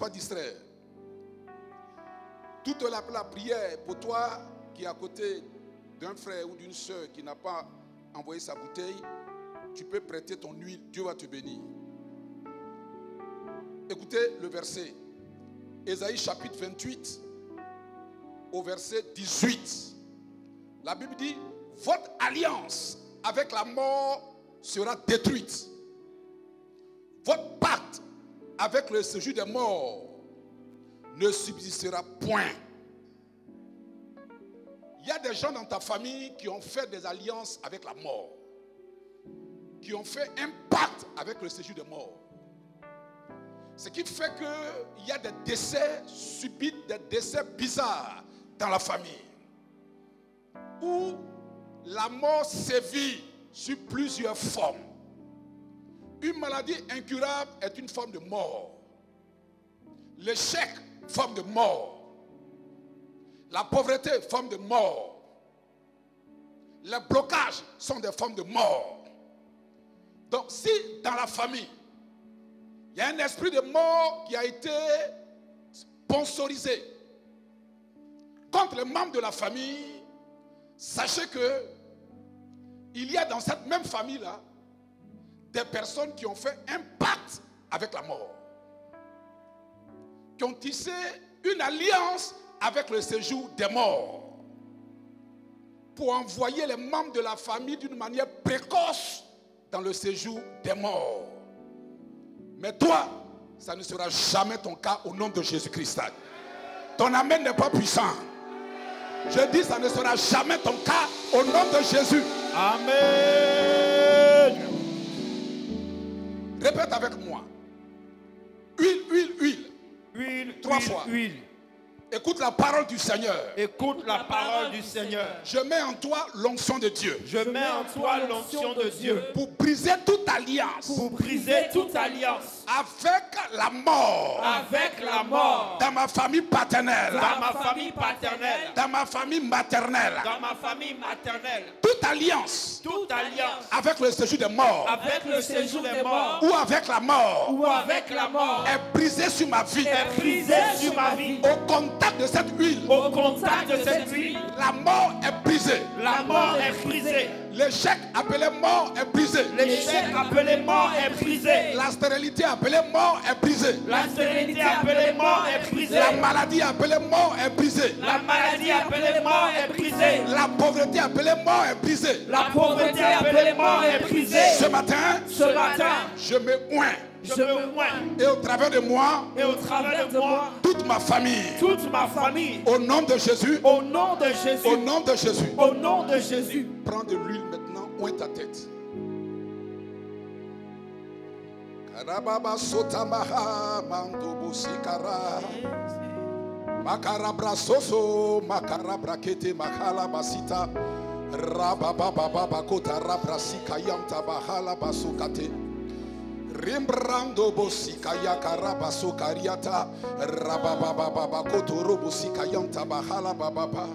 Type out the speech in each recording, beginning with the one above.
pas distraire. Toute la prière pour toi qui est à côté d'un frère ou d'une soeur qui n'a pas envoyé sa bouteille, tu peux prêter ton huile, Dieu va te bénir. Écoutez le verset. Ésaïe chapitre 28 au verset 18. La Bible dit, votre alliance avec la mort sera détruite. Votre pacte avec le séjour des morts ne subsistera point. Il y a des gens dans ta famille qui ont fait des alliances avec la mort, qui ont fait un pacte avec le séjour des morts. Ce qui fait qu'il y a des décès subits, des décès bizarres dans la famille, où la mort sévit sur plusieurs formes. Une maladie incurable est une forme de mort. L'échec, forme de mort. La pauvreté, forme de mort. Les blocages sont des formes de mort. Donc si dans la famille, il y a un esprit de mort qui a été sponsorisé contre les membres de la famille, sachez que il y a dans cette même famille-là des personnes qui ont fait un pacte avec la mort, qui ont tissé une alliance avec le séjour des morts pour envoyer les membres de la famille d'une manière précoce dans le séjour des morts. Mais toi, ça ne sera jamais ton cas au nom de Jésus-Christ. Ton amen n'est pas puissant. Je dis, ça ne sera jamais ton cas au nom de Jésus. Amen. Répète avec moi. Huile, huile, huile. Huile, 3 huile, fois. huile. Écoute la parole du Seigneur. Écoute la parole du Seigneur. Je mets en toi l'onction de Dieu. Je mets en toi l'onction de Dieu. Pour briser toute alliance. Pour briser toute alliance. Avec la mort. Avec la mort. Dans ma famille paternelle. Dans ma famille paternelle. Dans ma famille maternelle. Dans ma famille maternelle. Toute alliance. Toute alliance. Avec le séjour des morts. Avec le séjour des morts. Ou avec la mort. Ou avec la mort. Est brisée sur ma vie. Est brisée sur ma vie. Au contact de cette huile. Au contact de cette huile. La mort est brisée. La mort est brisée. L'échec appelé mort est brisé. L'échec appelé mort est brisé. La stérilité appelée mort est brisée. La stérilité appelée mort est brisée. La maladie appelée mort est brisée. La maladie appelée mort est brisée. La pauvreté appelée mort est brisée. La pauvreté appelée mort est brisée. Ce matin, je me oins. Je me oins. Et au travers de moi, et au travers de moi, toute ma famille. Toute ma famille. Au nom de Jésus. Au nom de Jésus. Au nom de Jésus. Au nom de Jésus. Prends de l'huile maintenant, oins ta tête. Karababa sotamaha mandobo sikara. Makarabra soso, makarabra kete makala basita. Rababa baba kota rabra sikayanta bahala basukate. Rimbrando bosika yakaraba sokariata rababa baba kotoro bosika yanta bahala baba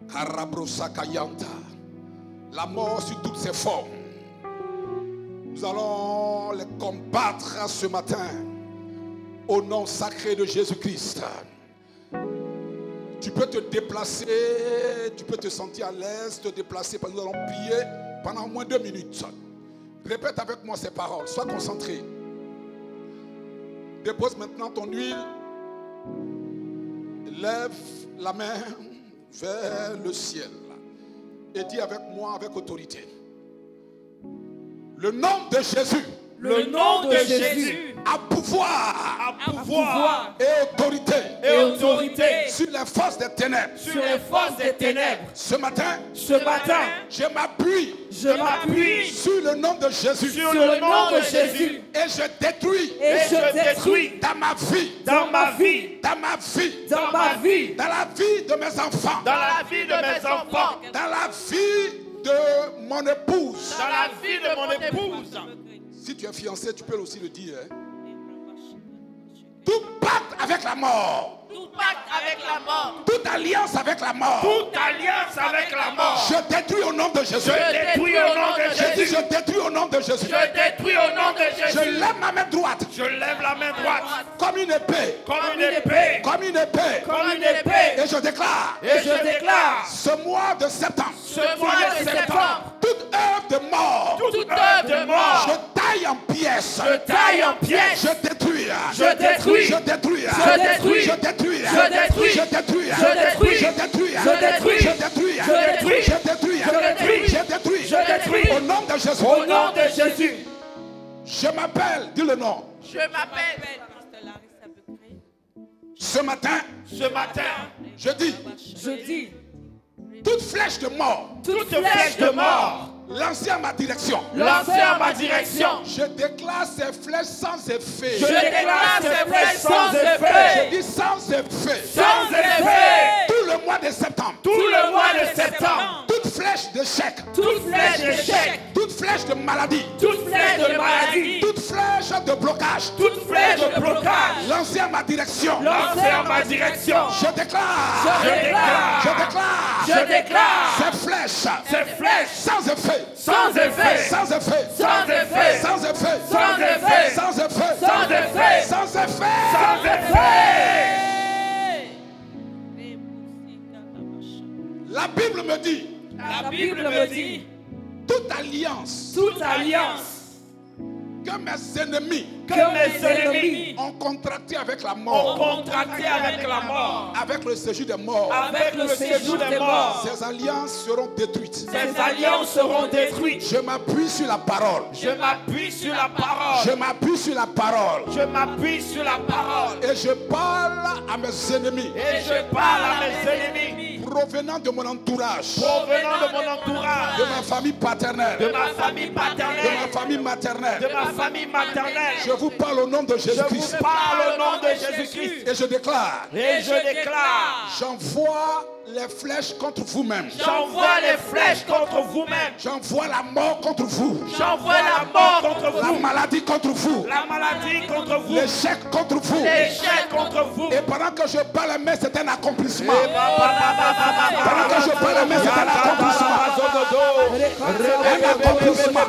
karabrosa kayanta. La mort sur toutes ses formes, nous allons les combattre ce matin au nom sacré de Jésus-Christ. Tu peux te déplacer, tu peux te sentir à l'aise, te déplacer, parce que nous allons prier pendant au moins 2 minutes. Répète avec moi ces paroles, sois concentré. Dépose maintenant ton huile. Lève la main vers le ciel. Et dis avec moi, avec autorité. Le nom de Jésus. Le nom de Jésus a pouvoir, et autorité sur les forces des ténèbres. Sur les forces des ténèbres. Ce matin, je m'appuie sur le nom de Jésus. Sur le nom de Jésus. Et je détruis. Dans ma vie. Dans ma vie. Dans ma vie. Dans ma vie. Dans la vie de mes enfants. Dans la vie de mes enfants. Dans la vie de mon épouse. Dans la vie de mon épouse. Si tu es fiancé, tu peux aussi le dire. Tout pacte avec la mort. Tout pacte avec la mort. Toute alliance avec la mort. Toute alliance avec la mort. Je détruis au nom de Jésus. Je détruis au nom de Je dis, Jésus. je détruis au nom de Jésus. Je détruis au nom de Je Jésus. lève ma main droite Je lève la main droite comme une épée. comme une épée. Comme une épée. Comme une épée. Et je déclare, Et je déclare ce mois de septembre, ce mois de septembre, toute œuvre de mort, toute œuvre de mort, je taille en pièces. je taille en pièces. Je détruis. Je détruis. Je détruis. Je détruis. Je détruis. Je détruis. Je détruis. Je détruis. Je détruis. Je détruis. Je détruis. Je détruis. Je détruis. Je détruis. Je détruis. Je détruis. Au nom de Jésus. Au nom de Jésus. Je m'appelle, dis le nom. Je m'appelle. Ce matin, je dis, toute flèche de mort, Toute flèche de mort lancée à ma direction. lancée à ma direction. Je déclare ces flèches sans effet. Je déclare ces flèches sans effet. Je dis sans effet. Sans effet. Tout le mois de septembre. Tout le mois de septembre. Toute flèche d'échec. Toute flèche d'échec. Toute flèche de maladie. Toute flèche de maladie. Toute flèche de blocage. Toute flèche de blocage. Lancée à ma direction. Lancée à ma direction. Je déclare. Je déclare. Je déclare. Je déclare. Ces flèches. Ces flèches Sans effet. sans effet. Sans effet. Sans effet. Sans effet. Sans effet. Sans effet. Sans effet. Sans effet. Sans effet. La Bible me dit, La Bible me dit, toute alliance toute alliance que mes ennemis que mes ennemis ont contracté avec la ont mort, contracté avec la mort, avec le séjour des morts, avec le séjour des morts, ces alliances seront détruites. ces alliances seront détruites. Je m'appuie sur la parole. Je m'appuie sur la parole. Je m'appuie sur la parole. Je m'appuie sur la parole. Et je parle à mes ennemis Et je parle à mes ennemis provenant de mon entourage, provenant de mon entourage, de ma famille paternelle, de ma famille de paternelle, ma famille de maternelle. ma famille maternelle. Je vous parle au nom de Je Jésus-Christ. vous parle au nom de Jésus-Christ. Et je déclare, Et je déclare, j'envoie les flèches contre vous-même. j'envoie les flèches contre vous-même. J'envoie la mort contre vous. J'envoie la mort contre La vous. maladie contre vous. La maladie contre vous. L'échec contre vous. L'échec contre vous. Et pendant que je parle, mais c'est un accomplissement. Et Pendant que je parle, mais c'est un accomplissement. Un accomplissement.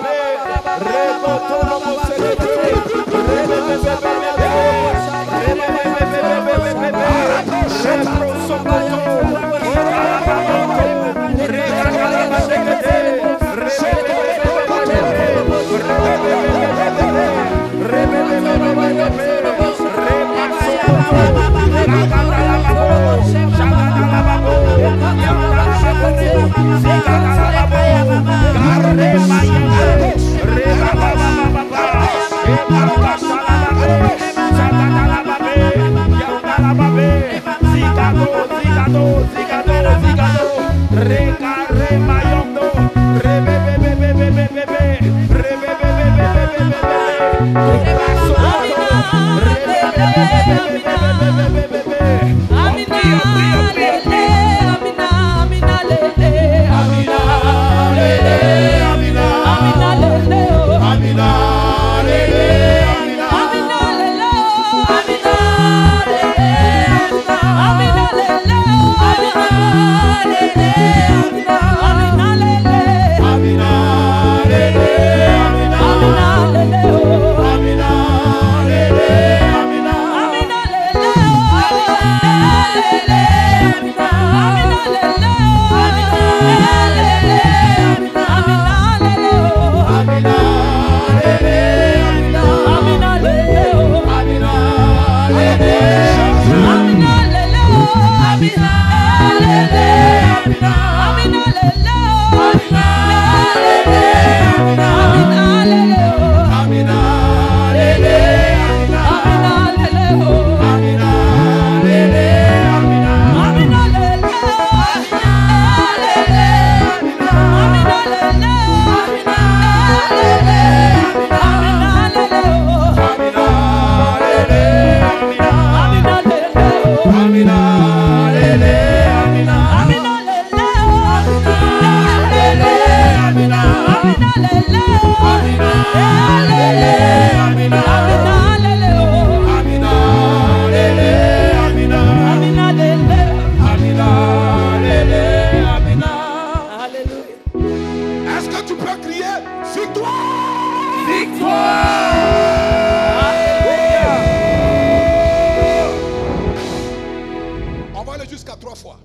va aller jusqu'à 3 fois.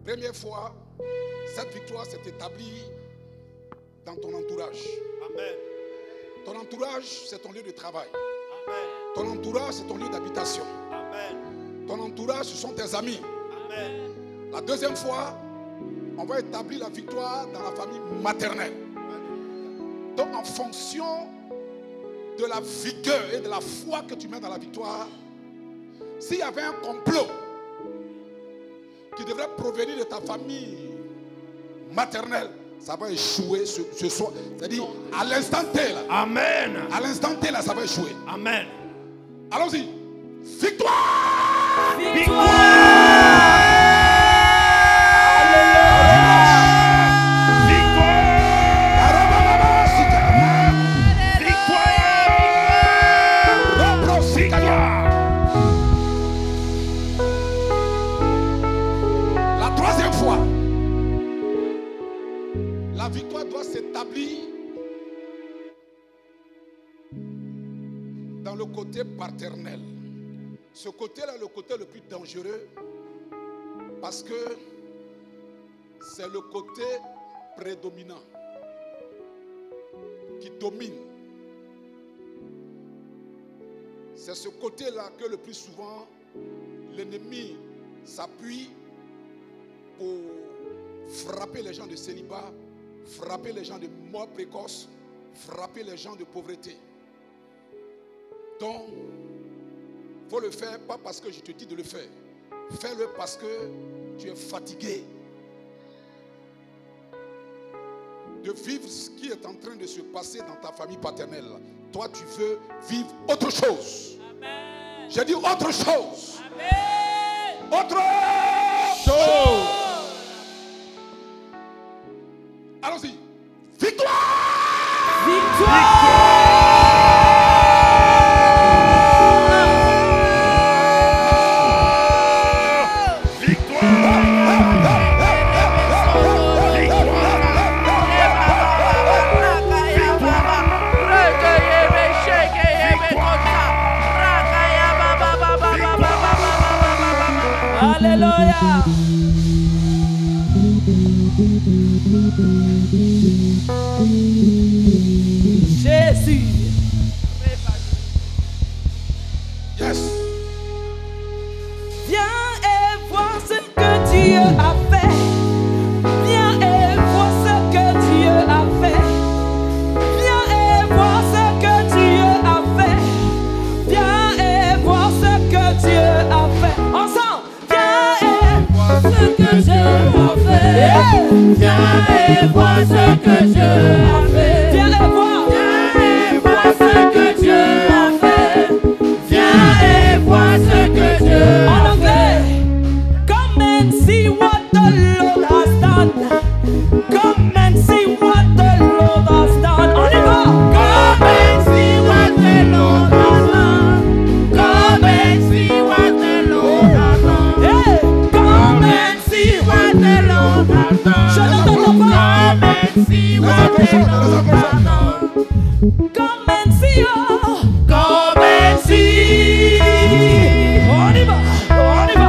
Première fois, cette victoire s'est établie dans ton entourage. Amen. Ton entourage, c'est ton lieu de travail. Amen. Ton entourage, c'est ton lieu d'habitation. Amen. Ton entourage, ce sont tes amis. Amen. La deuxième fois, on va établir la victoire dans la famille maternelle. Donc, en fonction de la vigueur et de la foi que tu mets dans la victoire, s'il y avait un complot qui devrait provenir de ta famille maternelle, ça va échouer ce soir. C'est-à-dire, à l'instant T, là. Amen. À l'instant T, là, ça va échouer. Amen. Allons-y. Victoire! La troisième fois, la victoire doit s'établir dans le côté paternel. Ce côté-là est le côté le plus dangereux parce que c'est le côté prédominant qui domine. C'est ce côté-là que le plus souvent l'ennemi s'appuie pour frapper les gens de célibat, frapper les gens de mort précoce, frapper les gens de pauvreté. Donc, il faut le faire, pas parce que je te dis de le faire. Fais-le parce que tu es fatigué de vivre ce qui est en train de se passer dans ta famille paternelle. Toi, tu veux vivre autre chose. Amen. J'ai dit autre chose. Amen. Autre chose. Allons-y. Victoire! Victoire! Alléluia. Jésus. Yes. Viens et vois ce que Dieu a fait. Viens et vois ce que Dieu a fait. Viens et vois ce que Dieu a fait. Viens et vois ce que Dieu a fait. Ensemble. Ce que Dieu a fait. Viens et vois ce que Dieu a fait. Viens et vois ce que Dieu a fait. Viens et vois ce que Dieu a fait. En anglais, come and see what the Lord has done. Come and see what the Lord has done. On y va. Come and see what the Lord has done. Come and see what the Lord has done. Hey, come and see what the Lord has done. Je n'entends pas. Come and see what the Lord has done. Come and see, oh. Come and see. On y va, on y va.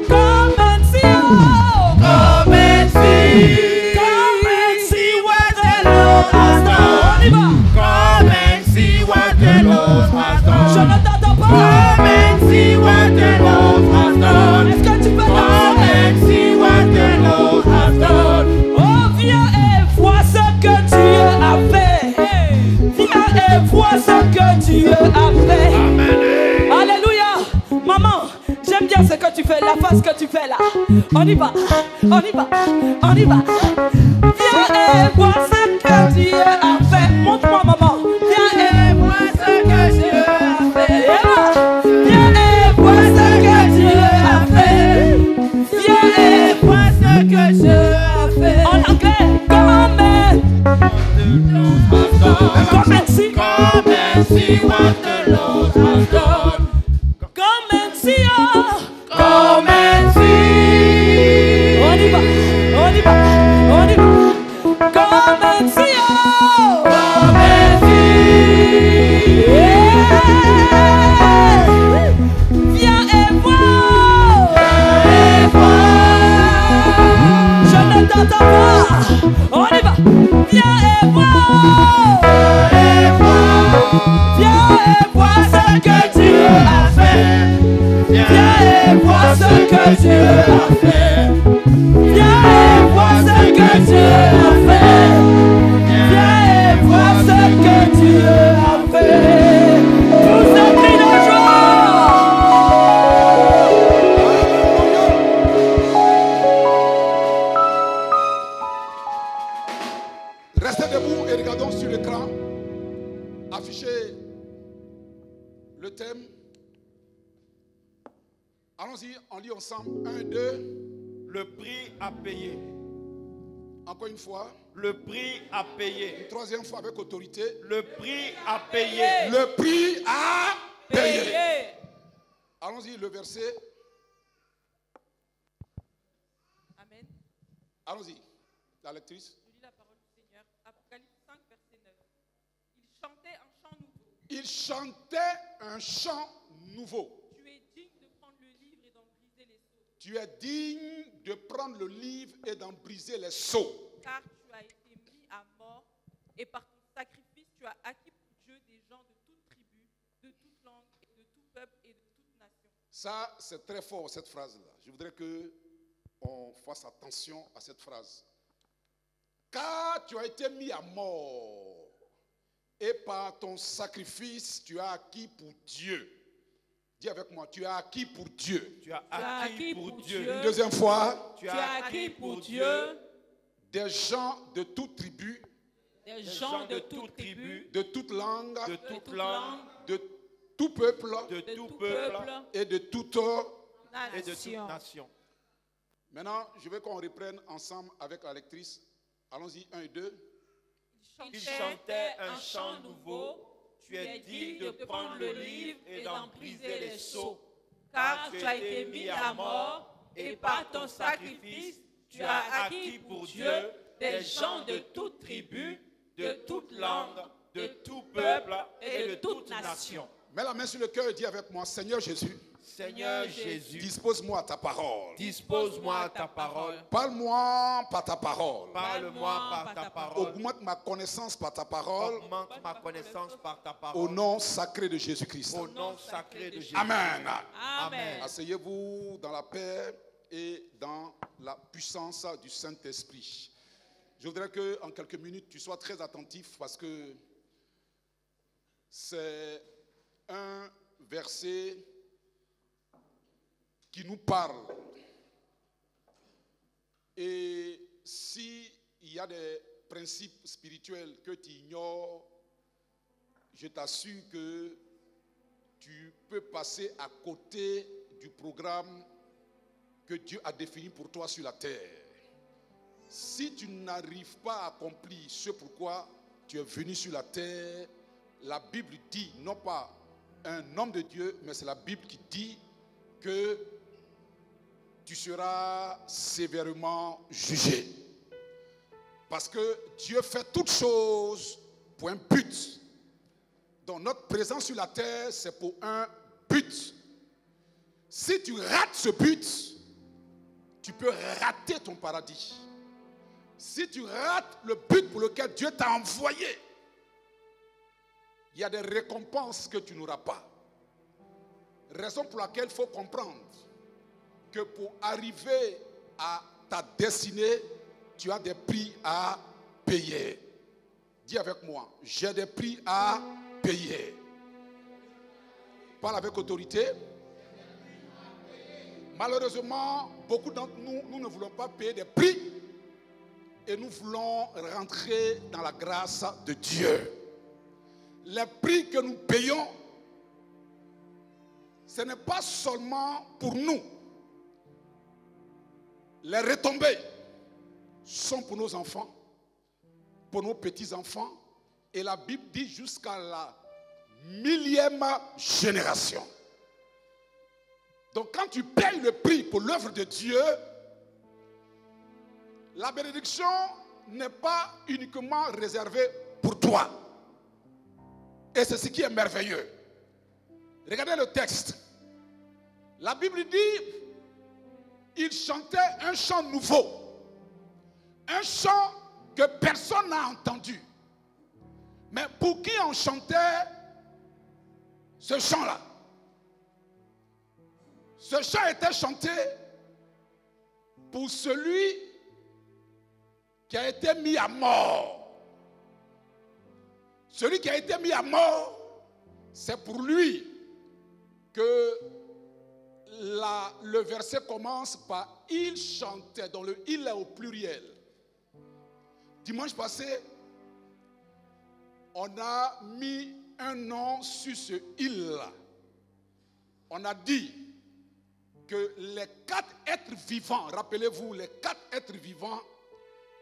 Come and see, oh. Come and see. Come and see what the Lord has done. On y va. Come and see what the Lord has done. Je n'entends pas. Come and see what the Lord has done. Est-ce que tu peux danser? Come and see what the Lord has done. Oh, viens et vois ce que Dieu a fait. Viens et vois ce que Dieu a fait. Amen. Alléluia. Maman, j'aime bien ce que tu fais, la face que tu fais là. On y va, on y va, on y va. Viens et vois ce que Dieu a fait. Montre-moi, maman. Viens et vois ce que Dieu a fait. Viens et vois ce que Dieu a fait. Viens et vois ce que Dieu a fait. En anglais, come and see. Come and see what the Lord has done. Come and see, oh. Come and see. On y va, on y va, on y va. Come and see, oh. Come and see. Yeah. Viens et vois ce que Dieu a fait. Viens et vois ce que Dieu a fait. Viens et vois ce que Dieu a fait. Tous un cri de joie. Restez debout et regardons sur l'écran. Affichez le thème. Allons-y, on lit ensemble. 1, 2. Le prix à payer. Encore une fois. Le prix à payer. Une troisième fois avec autorité. Le prix à payer. Le prix à payer. Payez. Allons-y, le verset. Amen. Allons-y, la lectrice. Je lis la parole du Seigneur. Apocalypse 5, verset 9. Il chantait un chant nouveau. Il chantait un chant nouveau. Tu es digne de prendre le livre et d'en briser les sceaux. Tu es digne de prendre le livre et d'en briser les sceaux. Car tu as été mis à mort et par ton sacrifice tu as acquis pour Dieu des gens de toute tribu, de toute langue, et de tout peuple et de toute nation. Ça, c'est très fort, cette phrase-là. Je voudrais qu'on fasse attention à cette phrase. Car tu as été mis à mort et par ton sacrifice, tu as acquis pour Dieu. Dis avec moi, tu as acquis pour Dieu. Tu as acquis pour Dieu. Une deuxième fois, Tu as acquis pour Dieu des gens de toute tribu, des gens de toute tribu, de toute langue, De toute langue, de tout peuple de de tout tout peuple peuple, et de toute... et de toute nation. nation. Maintenant, je veux qu'on reprenne ensemble avec la lectrice. Allons-y, 1 et 2. Il chantait un chant nouveau. Tu es digne de prendre le livre et d'en briser les sceaux. Car tu as été mis à mort et par ton sacrifice tu as acquis pour Dieu des gens de toute tribu, de toute langue, de tout peuple et de toute nation. Mets la main sur le cœur et dis avec moi, Seigneur Jésus, Seigneur Jésus, dispose-moi ta parole. dispose-moi ta parole. Parle-moi par ta parole. Parle-moi par ta parole. Augmente ma connaissance par ta parole. Augmente ma connaissance par ta Au parole. nom sacré de Jésus-Christ. Au nom sacré de Jésus. Amen. Amen. Asseyez-vous dans la paix et dans la puissance du Saint-Esprit. Je voudrais qu'en quelques minutes, tu sois très attentif parce que c'est un verset qui nous parle. Et s'il y a des principes spirituels que tu ignores, je t'assure que tu peux passer à côté du programme que Dieu a défini pour toi sur la terre. Si tu n'arrives pas à accomplir ce pourquoi tu es venu sur la terre, la Bible dit, non pas un homme de Dieu, mais c'est la Bible qui dit que tu seras sévèrement jugé. Parce que Dieu fait toutes choses pour un but. Donc notre présence sur la terre, c'est pour un but. Si tu rates ce but, tu peux rater ton paradis. Si tu rates le but pour lequel Dieu t'a envoyé, il y a des récompenses que tu n'auras pas. Raison pour laquelle il faut comprendre que pour arriver à ta destinée, tu as des prix à payer. Dis avec moi, j'ai des prix à payer. Parle avec autorité. Malheureusement, beaucoup d'entre nous, nous ne voulons pas payer des prix et nous voulons rentrer dans la grâce de Dieu. Les prix que nous payons, ce n'est pas seulement pour nous. Les retombées sont pour nos enfants, pour nos petits-enfants, et la Bible dit jusqu'à la 1000e génération. Donc quand tu payes le prix pour l'œuvre de Dieu, la bénédiction n'est pas uniquement réservée pour toi. Et c'est ce qui est merveilleux. Regardez le texte. La Bible dit, il chantait un chant nouveau. Un chant que personne n'a entendu. Mais pour qui on chantait ce chant-là? Ce chant était chanté pour celui qui a été mis à mort. Celui qui a été mis à mort, c'est pour lui que le verset commence par « il chantait ». Donc le « il » est au pluriel. Dimanche passé, on a mis un nom sur ce « il ». On a dit que les 4 êtres vivants, rappelez-vous, les 4 êtres vivants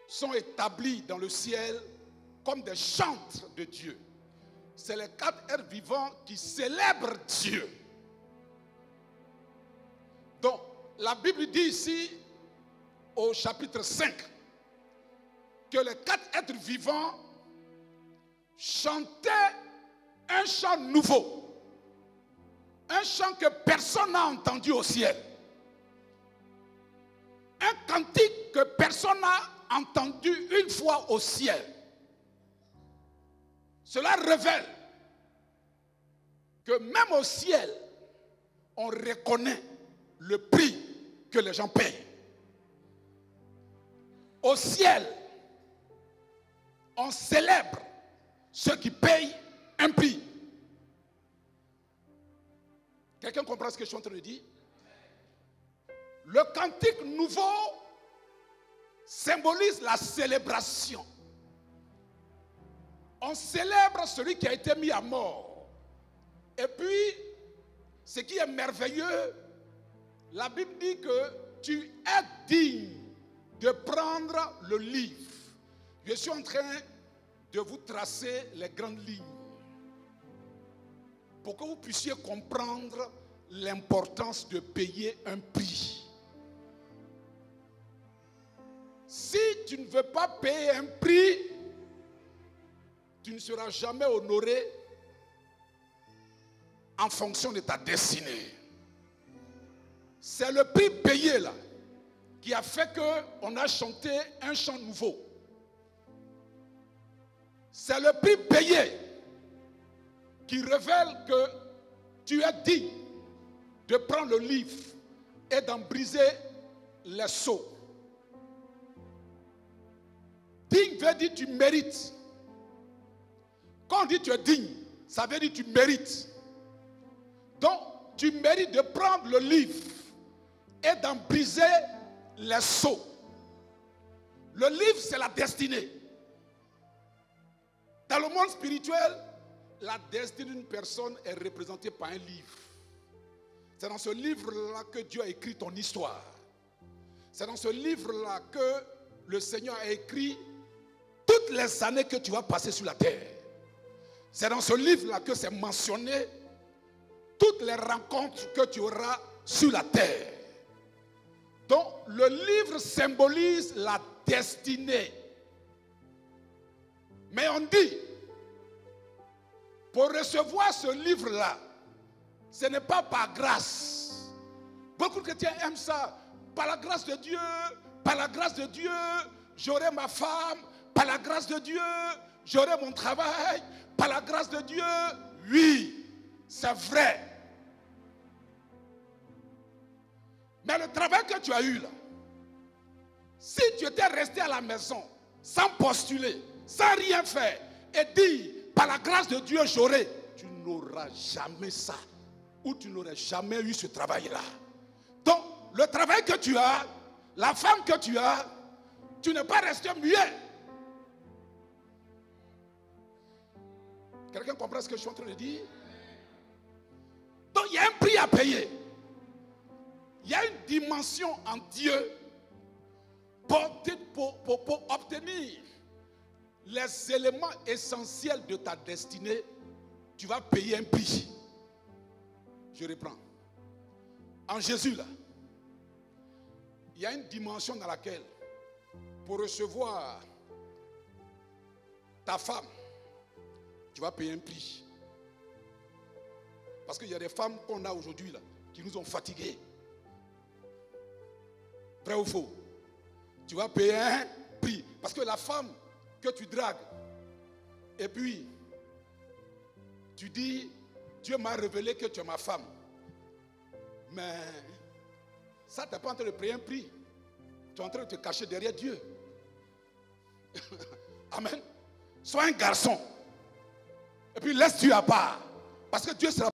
sont établis dans le ciel comme des chantres de Dieu. C'est les 4 êtres vivants qui célèbrent Dieu. Donc, la Bible dit ici, au chapitre 5, que les 4 êtres vivants chantaient un chant nouveau. Un chant que personne n'a entendu au ciel. Un cantique que personne n'a entendu une fois au ciel. Cela révèle que même au ciel, on reconnaît le prix que les gens payent. Au ciel, on célèbre ceux qui payent un prix. Quelqu'un comprend ce que je suis en train de dire? Le cantique nouveau symbolise la célébration. On célèbre celui qui a été mis à mort. Et puis, ce qui est merveilleux, la Bible dit que tu es digne de prendre le livre. Je suis en train de vous tracer les grandes lignes pour que vous puissiez comprendre l'importance de payer un prix. Si tu ne veux pas payer un prix, tu ne seras jamais honoré en fonction de ta destinée. C'est le prix payé là qui a fait qu'on a chanté un chant nouveau. C'est le prix payé qui révèle que tu es digne de prendre le livre et d'en briser les sceaux. Digne veut dire tu mérites. Quand on dit tu es digne, ça veut dire tu mérites. Donc, tu mérites de prendre le livre et d'en briser les sceaux. Le livre, c'est la destinée. Dans le monde spirituel, la destinée d'une personne est représentée par un livre. C'est dans ce livre-là que Dieu a écrit ton histoire. C'est dans ce livre-là que le Seigneur a écrit toutes les années que tu vas passer sur la terre. C'est dans ce livre-là que c'est mentionné toutes les rencontres que tu auras sur la terre. Donc, le livre symbolise la destinée. Mais on dit, pour recevoir ce livre-là, ce n'est pas par grâce. Beaucoup de chrétiens aiment ça. Par la grâce de Dieu, par la grâce de Dieu, j'aurai ma femme. Par la grâce de Dieu, j'aurai mon travail. Par la grâce de Dieu, oui, c'est vrai. Mais le travail que tu as eu là, si tu étais resté à la maison, sans postuler, sans rien faire, et dire, par la grâce de Dieu, j'aurai, tu n'auras jamais ça. Ou tu n'aurais jamais eu ce travail-là. Donc, le travail que tu as, la femme que tu as, tu n'es pas resté muet. Quelqu'un comprend ce que je suis en train de dire? Donc, il y a un prix à payer. Il y a une dimension en Dieu pour obtenir les éléments essentiels de ta destinée. Tu vas payer un prix. Je reprends. En Jésus, là, il y a une dimension dans laquelle, pour recevoir ta femme, tu vas payer un prix. Parce qu'il y a des femmes qu'on a aujourd'hui là, qui nous ont fatigués. Vrai ou faux? Tu vas payer un prix. Parce que la femme que tu dragues, et puis tu dis, Dieu m'a révélé que tu es ma femme. Mais ça, tu n'es pas en train de prier un prix. Tu es en train de te cacher derrière Dieu. Amen. Sois un garçon. Et puis laisse Dieu à part. Parce que Dieu sera